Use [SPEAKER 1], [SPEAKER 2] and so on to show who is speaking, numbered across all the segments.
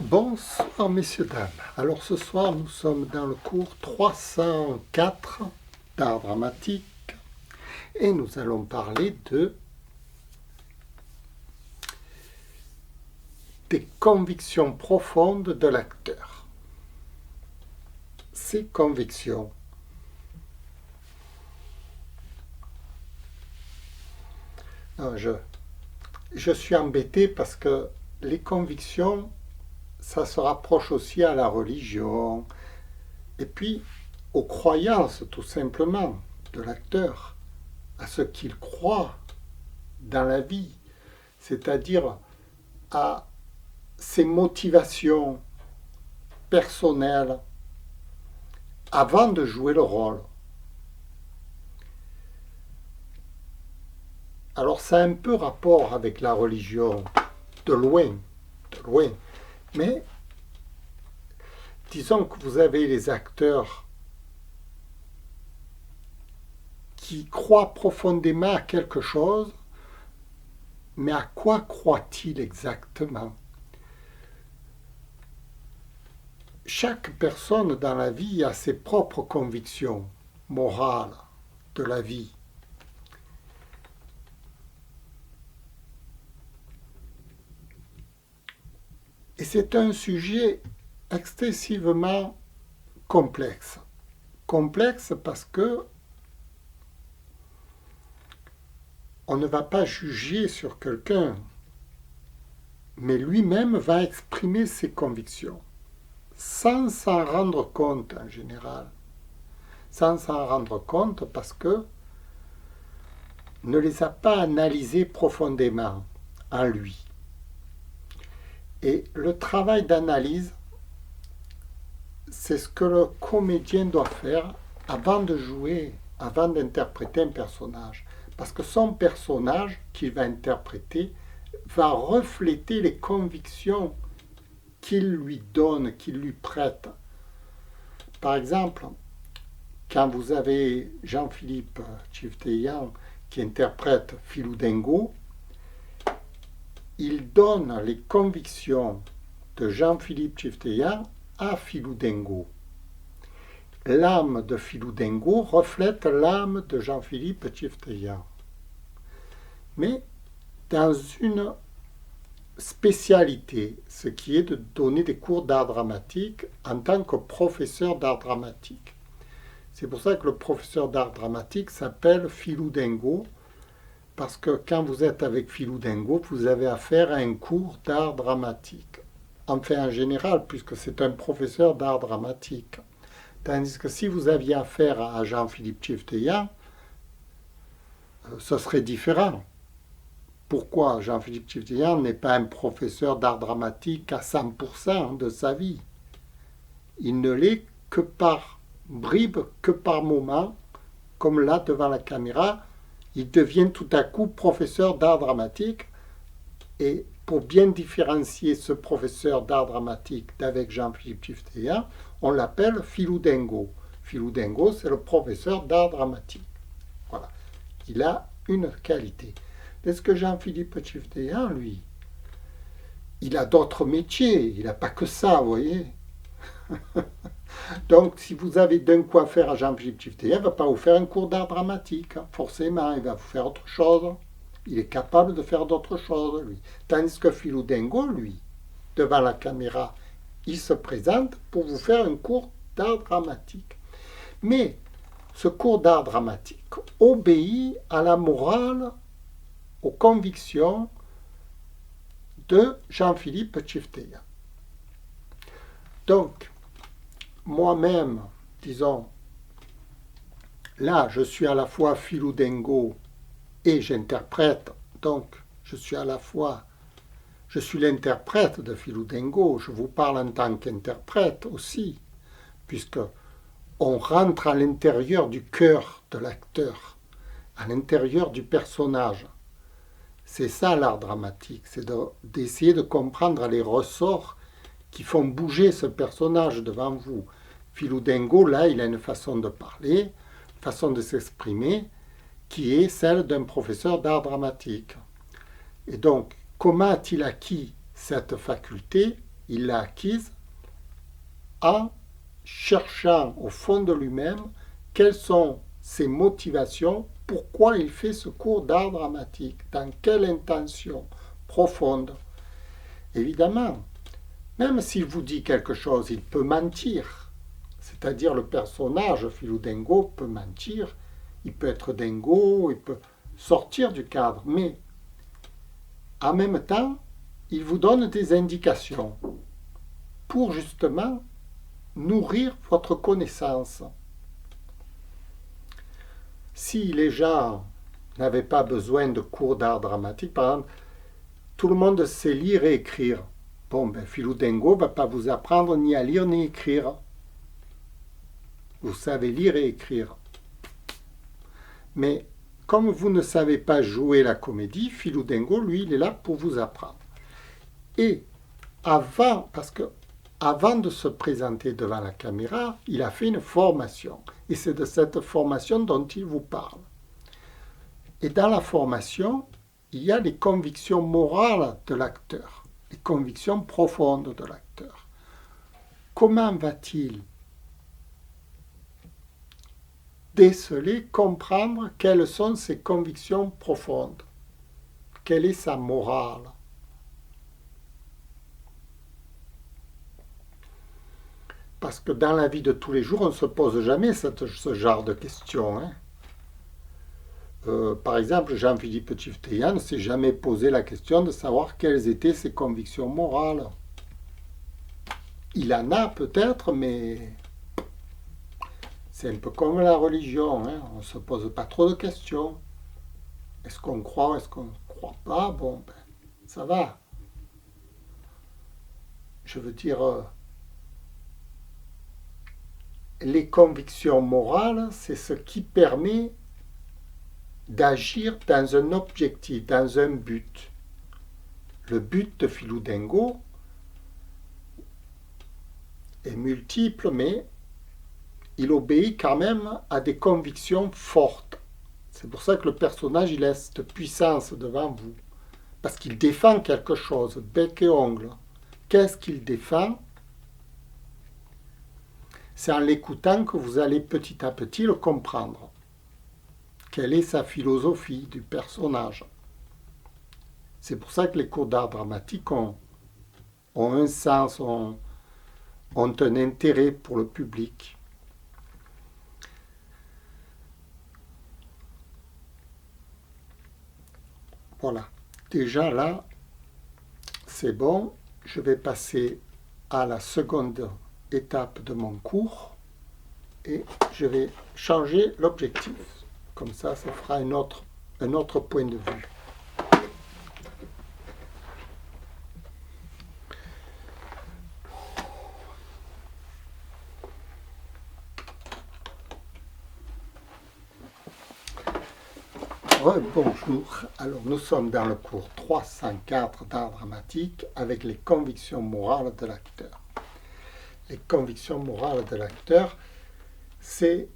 [SPEAKER 1] Bonsoir messieurs, dames. Alors ce soir nous sommes dans le cours 304 d'art dramatique et nous allons parler des convictions profondes de l'acteur. Ces convictions je suis embêté parce que les convictions ça se rapproche aussi à la religion, et puis aux croyances tout simplement de l'acteur, à ce qu'il croit dans la vie, c'est-à-dire à ses motivations personnelles avant de jouer le rôle. Alors ça a un peu rapport avec la religion, de loin. Mais disons que vous avez les acteurs qui croient profondément à quelque chose, mais à quoi croient-ils exactement? Chaque personne dans la vie a ses propres convictions morales de la vie. Et c'est un sujet excessivement complexe. Complexe parce que on ne va pas juger sur quelqu'un, mais lui-même va exprimer ses convictions, sans s'en rendre compte en général. Sans s'en rendre compte parce que ne les a pas analysées profondément en lui. Et le travail d'analyse, c'est ce que le comédien doit faire avant de jouer, avant d'interpréter un personnage. Parce que son personnage qu'il va interpréter va refléter les convictions qu'il lui donne, qu'il lui prête. Par exemple, quand vous avez Jean-Philippe Tchifteian qui interprète Philou Dingo, il donne les convictions de Jean-Philippe Tchifteian à Philou Dingo. L'âme de Philou Dingo reflète l'âme de Jean-Philippe Tchifteian. Mais dans une spécialité, ce qui est de donner des cours d'art dramatique en tant que professeur d'art dramatique. C'est pour ça que le professeur d'art dramatique s'appelle Philou Dingo, parce que quand vous êtes avec Philou Dingo, vous avez affaire à un cours d'art dramatique. Enfin, en général, puisque c'est un professeur d'art dramatique. Tandis que si vous aviez affaire à Jean-Philippe Tchifteian, ce serait différent. Pourquoi Jean-Philippe Tchifteian n'est pas un professeur d'art dramatique à 100% de sa vie? Il ne l'est que par bribes, que par moments, comme là devant la caméra, il devient tout à coup professeur d'art dramatique. Et pour bien différencier ce professeur d'art dramatique d'avec Jean-Philippe Tchifteian, on l'appelle Philou Dingo. Philou Dingo, c'est le professeur d'art dramatique. Voilà. Il a une qualité. Est-ce que Jean-Philippe Tchifteian, lui, il a d'autres métiers, il n'a pas que ça, vous voyez. Donc, si vous avez d'un coup affaire à Jean-Philippe Tchifteian, il ne va pas vous faire un cours d'art dramatique, forcément, il va vous faire autre chose. Il est capable de faire d'autres choses, lui. Tandis que Philou Dingo, lui, devant la caméra, il se présente pour vous faire un cours d'art dramatique. Mais ce cours d'art dramatique obéit à la morale, aux convictions de Jean-Philippe Tchifteian. Donc, moi-même, disons, là, je suis à la fois Philou Dingo et j'interprète, donc je suis l'interprète de Philou Dingo, je vous parle en tant qu'interprète aussi, puisque on rentre à l'intérieur du cœur de l'acteur, à l'intérieur du personnage. C'est ça l'art dramatique, c'est d'essayer de comprendre les ressorts qui font bouger ce personnage devant vous. Philou Dingo, là, il a une façon de parler, une façon de s'exprimer, qui est celle d'un professeur d'art dramatique. Et donc, comment a-t-il acquis cette faculté? il l'a acquise en cherchant au fond de lui-même quelles sont ses motivations, pourquoi il fait ce cours d'art dramatique, dans quelle intention profonde. Évidemment, même s'il vous dit quelque chose, il peut mentir. C'est-à-dire le personnage, Philou Dingo, peut mentir, il peut être dingo, il peut sortir du cadre, mais en même temps, il vous donne des indications pour justement nourrir votre connaissance. Si les gens n'avaient pas besoin de cours d'art dramatique, par exemple, tout le monde sait lire et écrire. Bon, ben, Philou Dingo ne va pas vous apprendre ni à lire ni à écrire. Vous savez lire et écrire. Mais comme vous ne savez pas jouer la comédie, Philou Dingo, lui, il est là pour vous apprendre. Et avant, parce que avant de se présenter devant la caméra, il a fait une formation. Et c'est de cette formation dont il vous parle. Et dans la formation, il y a les convictions morales de l'acteur, les convictions profondes de l'acteur. Comment va-t-il déceler, comprendre quelles sont ses convictions profondes? Quelle est sa morale? Parce que dans la vie de tous les jours, on ne se pose jamais ce genre de questions. Par exemple, Jean-Philippe Tchiftyan ne s'est jamais posé la question de savoir quelles étaient ses convictions morales. Il en a peut-être, mais c'est un peu comme la religion. On ne se pose pas trop de questions. Est-ce qu'on croit, est-ce qu'on ne croit pas? Bon, ben, ça va. Je veux dire, les convictions morales, c'est ce qui permet d'agir dans un objectif, dans un but. Le but de Philou Dingo est multiple, mais il obéit quand même à des convictions fortes. C'est pour ça que le personnage, il a cette puissance devant vous. Parce qu'il défend quelque chose, bec et ongle. Qu'est-ce qu'il défend? C'est en l'écoutant que vous allez petit à petit le comprendre. Quelle est sa philosophie du personnage? C'est pour ça que les cours d'art dramatique ont un sens, ont un intérêt pour le public. Voilà. Déjà là, c'est bon. Je vais passer à la seconde étape de mon cours et je vais changer l'objectif. Comme ça fera un autre point de vue. Bonjour, alors nous sommes dans le cours 304 d'art dramatique avec les convictions morales de l'acteur. Les convictions morales de l'acteur, c'est,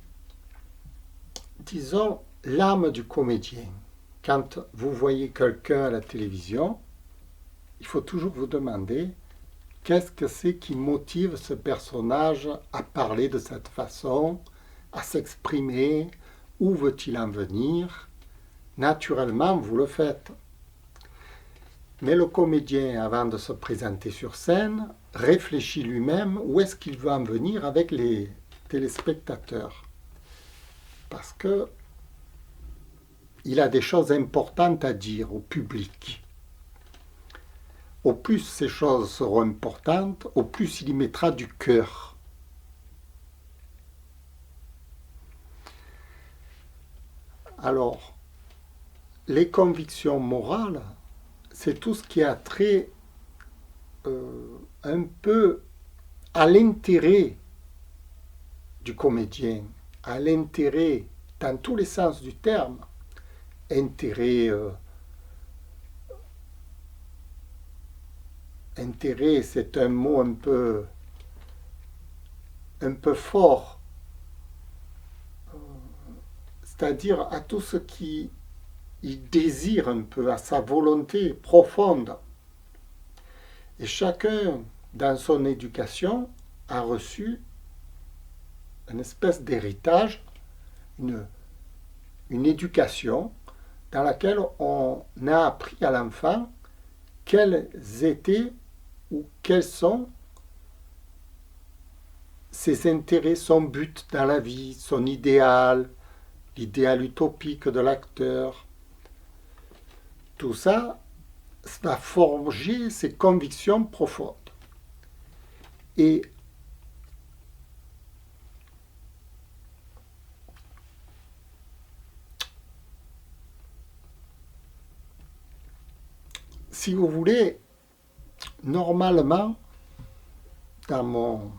[SPEAKER 1] disons, l'âme du comédien. Quand vous voyez quelqu'un à la télévision, il faut toujours vous demander qu'est-ce que c'est qui motive ce personnage à parler de cette façon, à s'exprimer, où veut-il en venir? Naturellement, vous le faites. Mais le comédien, avant de se présenter sur scène, réfléchit lui-même où est-ce qu'il veut en venir avec les téléspectateurs. Parce que il a des choses importantes à dire au public. Au plus ces choses seront importantes, au plus il y mettra du cœur. Alors, les convictions morales, c'est tout ce qui a trait un peu à l'intérêt du comédien, à l'intérêt dans tous les sens du terme. Intérêt, c'est un mot un peu fort, c'est-à-dire à tout ce qui il désire un peu, à sa volonté profonde. Et chacun dans son éducation, a reçu une espèce d'héritage, une éducation dans laquelle on a appris à l'enfant quels étaient ou quels sont ses intérêts, son but dans la vie, son idéal, l'idéal utopique de l'acteur. Tout ça va forger ses convictions profondes. Et si vous voulez, normalement, dans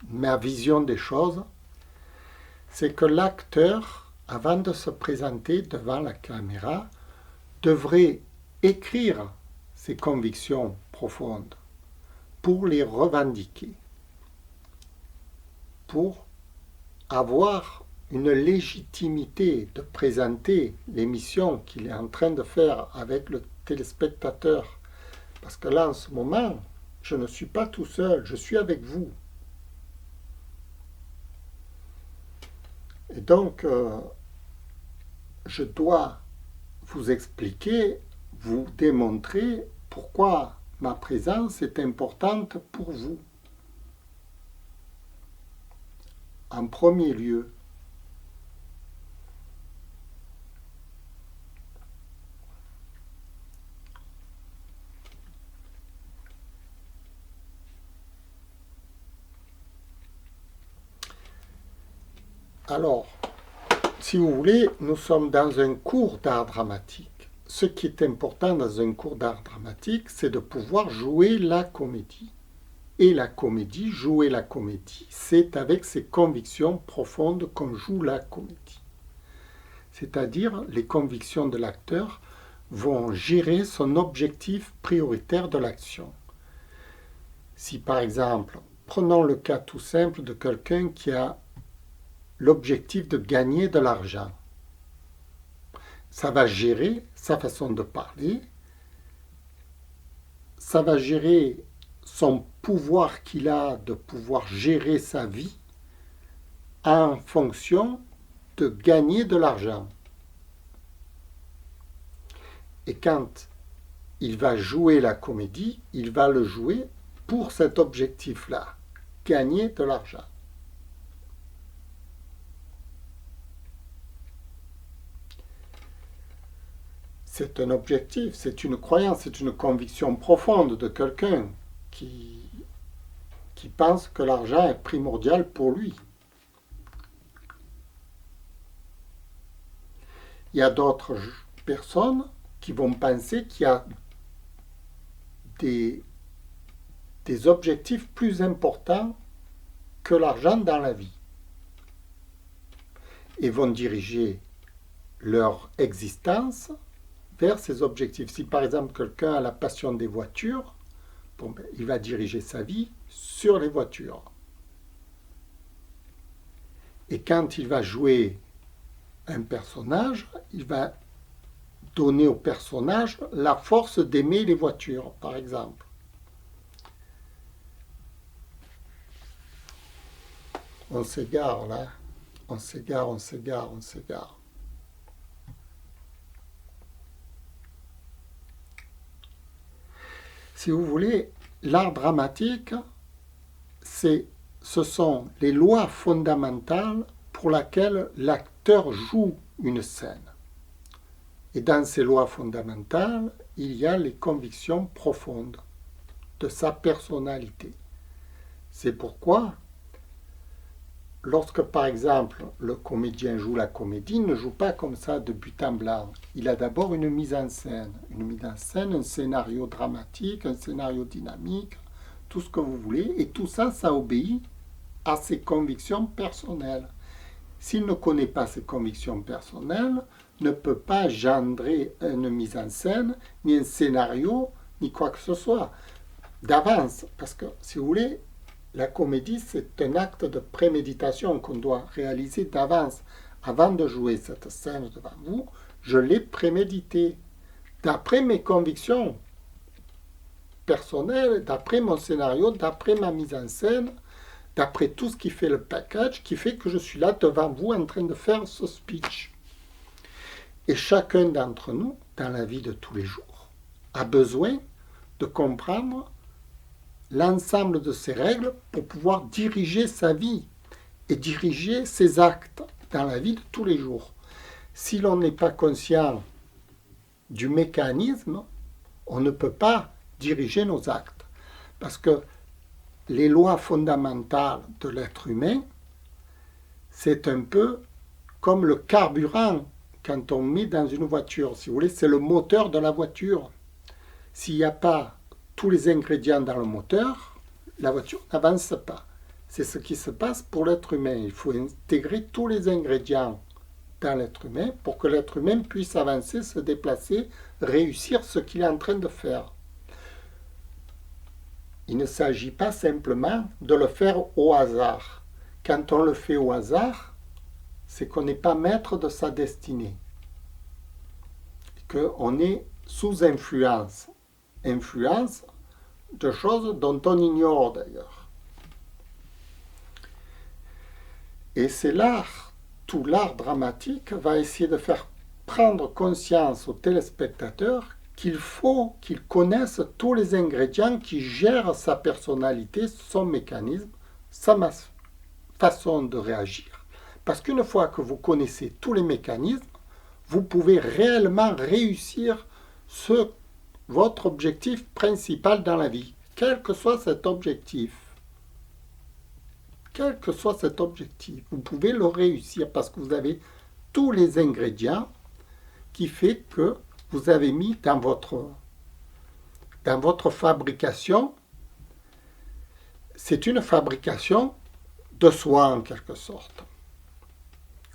[SPEAKER 1] ma vision des choses, c'est que l'acteur, avant de se présenter devant la caméra, devrait écrire ses convictions profondes pour les revendiquer, pour avoir une légitimité de présenter l'émission qu'il est en train de faire avec le téléspectateur. Parce que là, en ce moment, je ne suis pas tout seul, je suis avec vous. Et donc, je dois vous expliquer, vous démontrer pourquoi ma présence est importante pour vous. En premier lieu, alors, si vous voulez, nous sommes dans un cours d'art dramatique. Ce qui est important dans un cours d'art dramatique, c'est de pouvoir jouer la comédie. Et la comédie, jouer la comédie, c'est avec ses convictions profondes qu'on joue la comédie. C'est-à-dire, les convictions de l'acteur vont gérer son objectif prioritaire de l'action. Si par exemple, prenons le cas tout simple de quelqu'un qui a l'objectif de gagner de l'argent. Ça va gérer sa façon de parler, ça va gérer son pouvoir qu'il a de pouvoir gérer sa vie en fonction de gagner de l'argent. Et quand il va jouer la comédie, il va le jouer pour cet objectif-là, gagner de l'argent. C'est un objectif, c'est une croyance, c'est une conviction profonde de quelqu'un qui pense que l'argent est primordial pour lui. Il y a d'autres personnes qui vont penser qu'il y a des objectifs plus importants que l'argent dans la vie et vont diriger leur existence vers ces objectifs. Si par exemple quelqu'un a la passion des voitures, il va diriger sa vie sur les voitures. Et quand il va jouer un personnage, il va donner au personnage la force d'aimer les voitures, par exemple. On s'égare là, on s'égare. Si vous voulez, l'art dramatique, ce sont les lois fondamentales pour lesquelles l'acteur joue une scène. Et dans ces lois fondamentales, il y a les convictions profondes de sa personnalité. C'est pourquoi, lorsque par exemple le comédien joue la comédie, il ne joue pas comme ça de but en blanc. Il a d'abord une mise en scène, un scénario dramatique, un scénario dynamique, tout ce que vous voulez, et tout ça, ça obéit à ses convictions personnelles. S'il ne connaît pas ses convictions personnelles, ne peut pas engendrer une mise en scène, ni un scénario, ni quoi que ce soit, d'avance. Parce que, si vous voulez, la comédie, c'est un acte de préméditation qu'on doit réaliser d'avance. Avant de jouer cette scène devant vous, je l'ai prémédité, d'après mes convictions. personnel, d'après mon scénario, d'après ma mise en scène, d'après tout ce qui fait le package, qui fait que je suis là devant vous en train de faire ce speech. Et chacun d'entre nous, dans la vie de tous les jours, a besoin de comprendre l'ensemble de ces règles pour pouvoir diriger sa vie et diriger ses actes dans la vie de tous les jours. Si l'on n'est pas conscient du mécanisme, on ne peut pas diriger nos actes. Parce que les lois fondamentales de l'être humain, c'est un peu comme le carburant quand on met dans une voiture. Si vous voulez, c'est le moteur de la voiture. S'il n'y a pas tous les ingrédients dans le moteur, la voiture n'avance pas. C'est ce qui se passe pour l'être humain. Il faut intégrer tous les ingrédients dans l'être humain pour que l'être humain puisse avancer, se déplacer, réussir ce qu'il est en train de faire. Il ne s'agit pas simplement de le faire au hasard. Quand on le fait au hasard, c'est qu'on n'est pas maître de sa destinée. Qu'on est sous influence. Influence de choses dont on ignore d'ailleurs. Et c'est l'art, tout l'art dramatique va essayer de faire prendre conscience aux téléspectateurs qu'il faut qu'il connaisse tous les ingrédients qui gèrent sa personnalité, son mécanisme, sa façon de réagir. Parce qu'une fois que vous connaissez tous les mécanismes, vous pouvez réellement réussir votre objectif principal dans la vie, quel que soit cet objectif. Quel que soit cet objectif, vous pouvez le réussir parce que vous avez tous les ingrédients qui fait que vous avez mis dans votre fabrication. C'est une fabrication de soi en quelque sorte.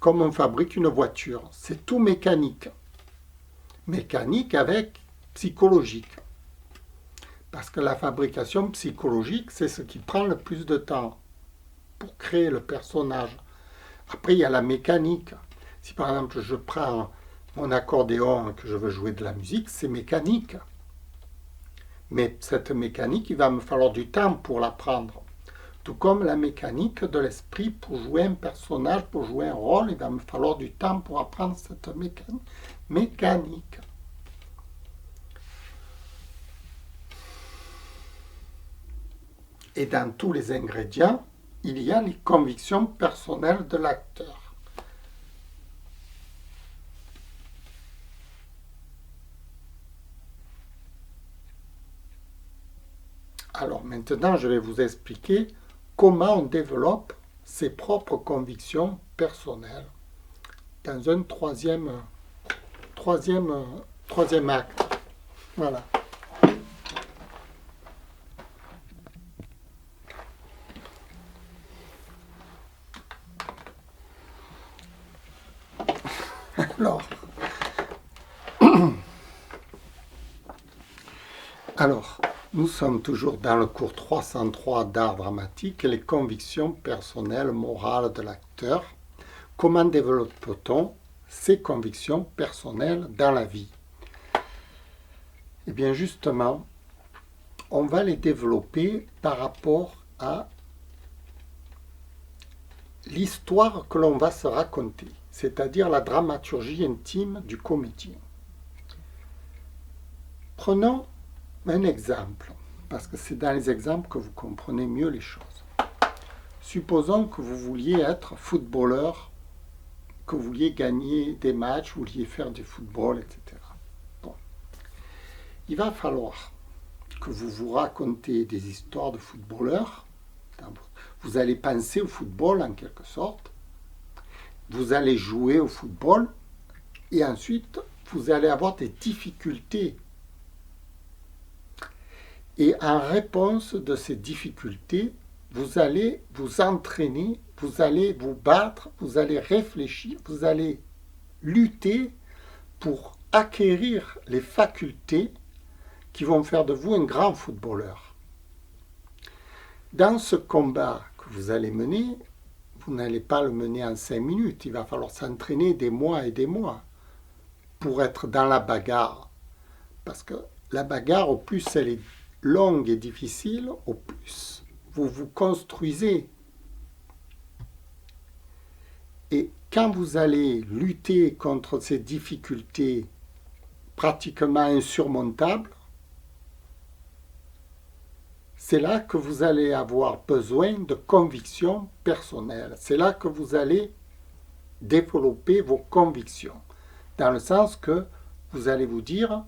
[SPEAKER 1] Comme on fabrique une voiture. C'est tout mécanique. Mécanique avec psychologique. Parce que la fabrication psychologique, c'est ce qui prend le plus de temps pour créer le personnage. Après, il y a la mécanique. Si par exemple je prends mon accordéon et que je veux jouer de la musique, c'est mécanique. Mais cette mécanique, il va me falloir du temps pour l'apprendre. Tout comme la mécanique de l'esprit, pour jouer un personnage, pour jouer un rôle, il va me falloir du temps pour apprendre cette mécanique. Et dans tous les ingrédients, il y a les convictions personnelles de l'acteur. Alors maintenant, je vais vous expliquer comment on développe ses propres convictions personnelles dans un troisième acte. Voilà. Alors, nous sommes toujours dans le cours 303 d'art dramatique et les convictions personnelles morales de l'acteur. Comment développe-t-on ces convictions personnelles dans la vie? Eh bien justement, on va les développer par rapport à l'histoire que l'on va se raconter, c'est-à-dire la dramaturgie intime du comédien. Prenons un exemple, parce que c'est dans les exemples que vous comprenez mieux les choses. Supposons que vous vouliez être footballeur, que vous vouliez gagner des matchs, vous vouliez faire du football, etc. Bon. Il va falloir que vous vous racontez des histoires de footballeurs. Vous allez penser au football en quelque sorte. Vous allez jouer au football et ensuite vous allez avoir des difficultés. Et en réponse de ces difficultés, vous allez vous entraîner, vous allez vous battre, vous allez réfléchir, vous allez lutter pour acquérir les facultés qui vont faire de vous un grand footballeur. Dans ce combat que vous allez mener, vous n'allez pas le mener en 5 minutes. Il va falloir s'entraîner des mois et des mois pour être dans la bagarre. Parce que la bagarre, au plus elle est longue et difficile, au plus vous vous construisez. Et quand vous allez lutter contre ces difficultés pratiquement insurmontables, c'est là que vous allez avoir besoin de convictions personnelles. C'est là que vous allez développer vos convictions. Dans le sens que vous allez vous dire,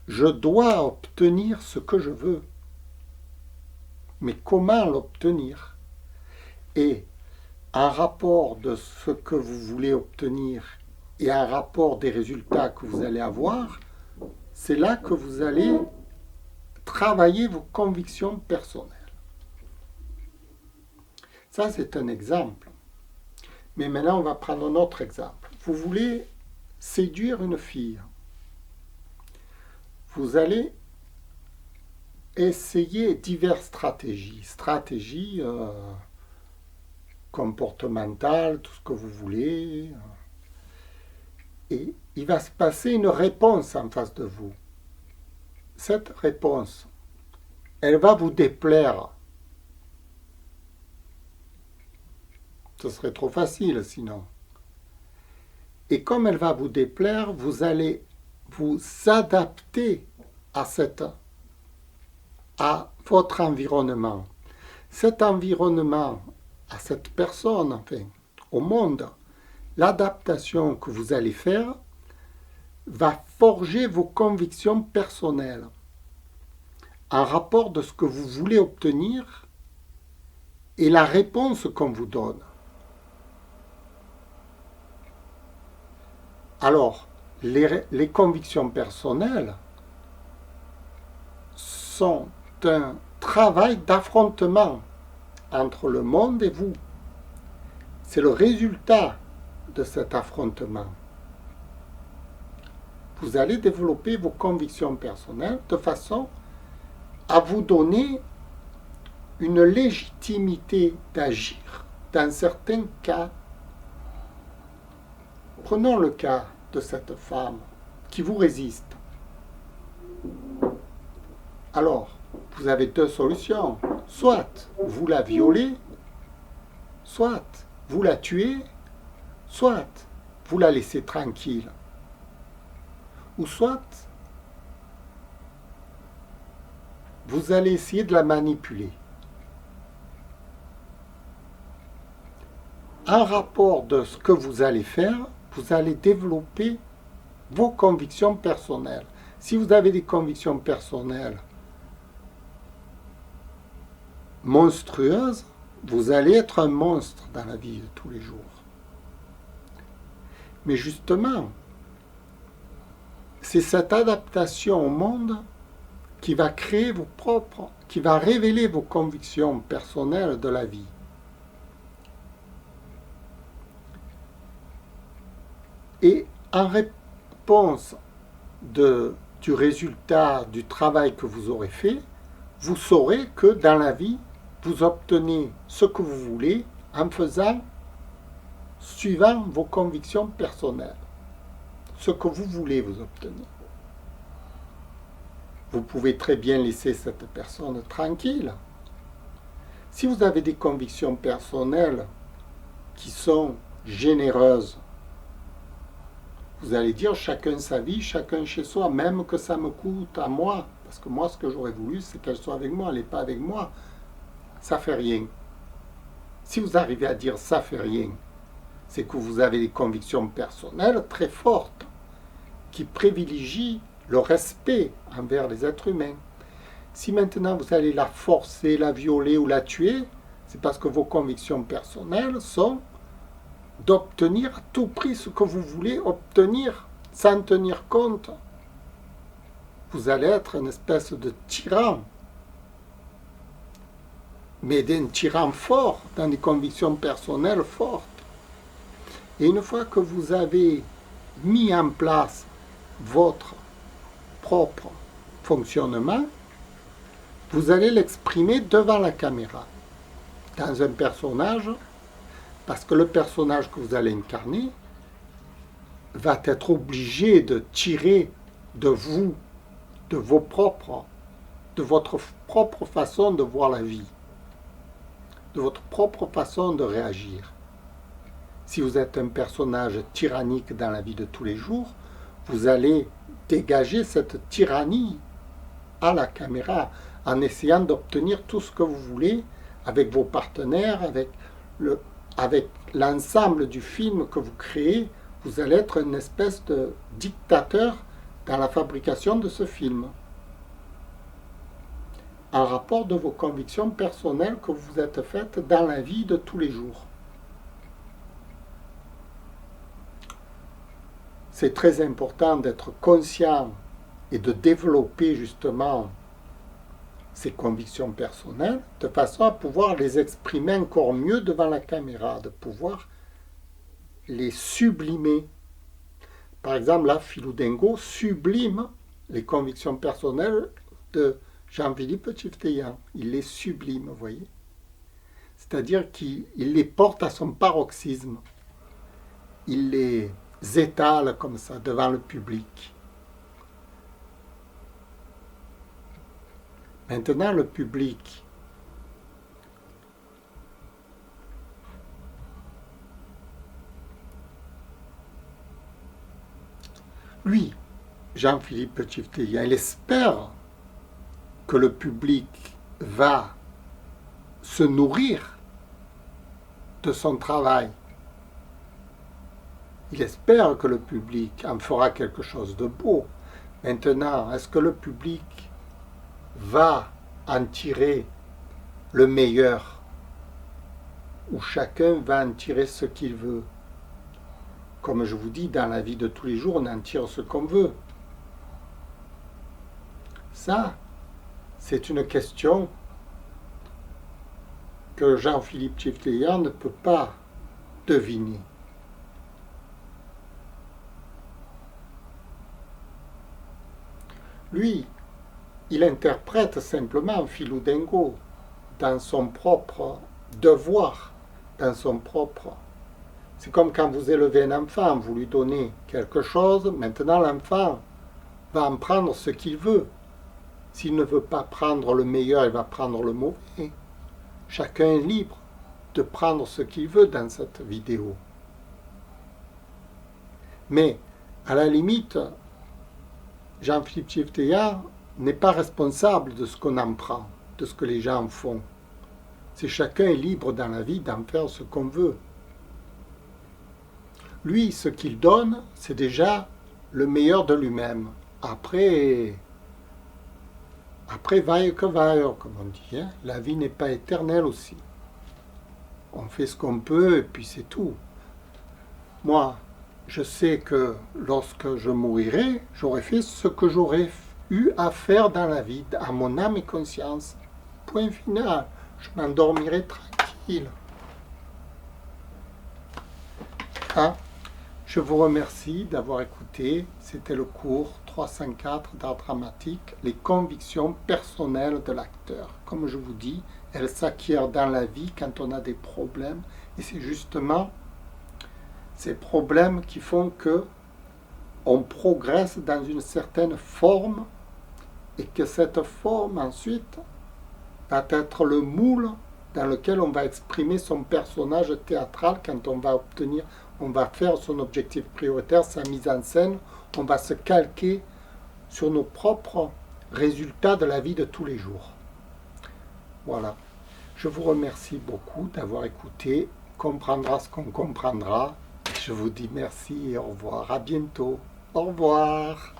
[SPEAKER 1] je dois obtenir ce que je veux. Mais comment l'obtenir? Et un rapport de ce que vous voulez obtenir et un rapport des résultats que vous allez avoir, c'est là que vous allez travailler vos convictions personnelles. Ça, c'est un exemple. Mais maintenant, on va prendre un autre exemple. Vous voulez séduire une fille. Vous allez essayer diverses stratégies. Stratégies comportementales, tout ce que vous voulez. Et il va se passer une réponse en face de vous. Cette réponse, elle va vous déplaire. Ce serait trop facile sinon. Et comme elle va vous déplaire, vous allez vous adapter à votre environnement. Cet environnement, à cette personne, enfin, au monde, l'adaptation que vous allez faire va forger vos convictions personnelles en rapport de ce que vous voulez obtenir et la réponse qu'on vous donne. Alors, les convictions personnelles sont un travail d'affrontement entre le monde et vous. C'est le résultat de cet affrontement. Vous allez développer vos convictions personnelles de façon à vous donner une légitimité d'agir dans certains cas. Prenons le cas de cette femme qui vous résiste. Alors, vous avez deux solutions. Soit vous la violez, soit vous la tuez, soit vous la laissez tranquille. Ou soit vous allez essayer de la manipuler. En rapport de ce que vous allez faire, vous allez développer vos convictions personnelles. Si vous avez des convictions personnelles monstrueuses, vous allez être un monstre dans la vie de tous les jours. Mais justement, c'est cette adaptation au monde qui va créer qui va révéler vos convictions personnelles de la vie. Et en réponse du résultat du travail que vous aurez fait, vous saurez que dans la vie, vous obtenez ce que vous voulez en suivant vos convictions personnelles. Ce que vous voulez vous obtenir. Vous pouvez très bien laisser cette personne tranquille. Si vous avez des convictions personnelles qui sont généreuses, vous allez dire chacun sa vie, chacun chez soi, même que ça me coûte à moi. Parce que moi, ce que j'aurais voulu, c'est qu'elle soit avec moi, elle n'est pas avec moi. Ça fait rien. Si vous arrivez à dire ça fait rien, c'est que vous avez des convictions personnelles très fortes qui privilégient le respect envers les êtres humains. Si maintenant vous allez la forcer, la violer ou la tuer, c'est parce que vos convictions personnelles sont d'obtenir à tout prix ce que vous voulez obtenir sans tenir compte. Vous allez être une espèce de tyran, mais d'un tyran fort, dans des convictions personnelles fortes. Et une fois que vous avez mis en place votre propre fonctionnement, vous allez l'exprimer devant la caméra, dans un personnage, parce que le personnage que vous allez incarner va être obligé de tirer de vous, de vos propres de votre propre façon de voir la vie, de votre propre façon de réagir. Si vous êtes un personnage tyrannique dans la vie de tous les jours, vous allez dégager cette tyrannie à la caméra en essayant d'obtenir tout ce que vous voulez avec vos partenaires, avec l'ensemble du film que vous créez. Vous allez être une espèce de dictateur dans la fabrication de ce film, en rapport de vos convictions personnelles que vous vous êtes faites dans la vie de tous les jours. C'est très important d'être conscient et de développer justement ces convictions personnelles de façon à pouvoir les exprimer encore mieux devant la caméra, de pouvoir les sublimer. Par exemple, là, Philou Dingo sublime les convictions personnelles de Jean-Philippe Tchiftyan. Il les sublime, vous voyez. C'est-à-dire qu'il les porte à son paroxysme. Il les étale comme ça devant le public. Maintenant, le public, lui, Jean-Philippe Tchiftyan, il espère que le public va se nourrir de son travail. Il espère que le public en fera quelque chose de beau. Maintenant, est-ce que le public va en tirer le meilleur, ou chacun va en tirer ce qu'il veut? Comme je vous dis, dans la vie de tous les jours, on en tire ce qu'on veut. Ça, c'est une question que Jean-Philippe Tchiftyan ne peut pas deviner. Lui, il interprète simplement Philou Dingo dans son propre devoir, dans son propre... C'est comme quand vous élevez un enfant, vous lui donnez quelque chose, maintenant l'enfant va en prendre ce qu'il veut. S'il ne veut pas prendre le meilleur, il va prendre le mauvais. Chacun est libre de prendre ce qu'il veut dans cette vidéo. Mais, à la limite, Jean-Philippe Tchiftyan n'est pas responsable de ce qu'on en prend, de ce que les gens font. C'est chacun est libre dans la vie d'en faire ce qu'on veut. Lui, ce qu'il donne, c'est déjà le meilleur de lui-même. Après, vaille que vaille, comme on dit. Hein. La vie n'est pas éternelle aussi. On fait ce qu'on peut et puis c'est tout. Moi, je sais que lorsque je mourirai, j'aurai fait ce que j'aurais eu à faire dans la vie, à mon âme et conscience. Point final. Je m'endormirai tranquille. Hein? Je vous remercie d'avoir écouté. C'était le cours 304 d'art dramatique, les convictions personnelles de l'acteur. Comme je vous dis, elles s'acquièrent dans la vie quand on a des problèmes. Et c'est justement ces problèmes qui font que on progresse dans une certaine forme et que cette forme ensuite va être le moule dans lequel on va exprimer son personnage théâtral quand on va faire son objectif prioritaire, sa mise en scène, on va se calquer sur nos propres résultats de la vie de tous les jours. Voilà. Je vous remercie beaucoup d'avoir écouté. Comprendra ce qu'on comprendra. Je vous dis merci et au revoir. À bientôt. Au revoir.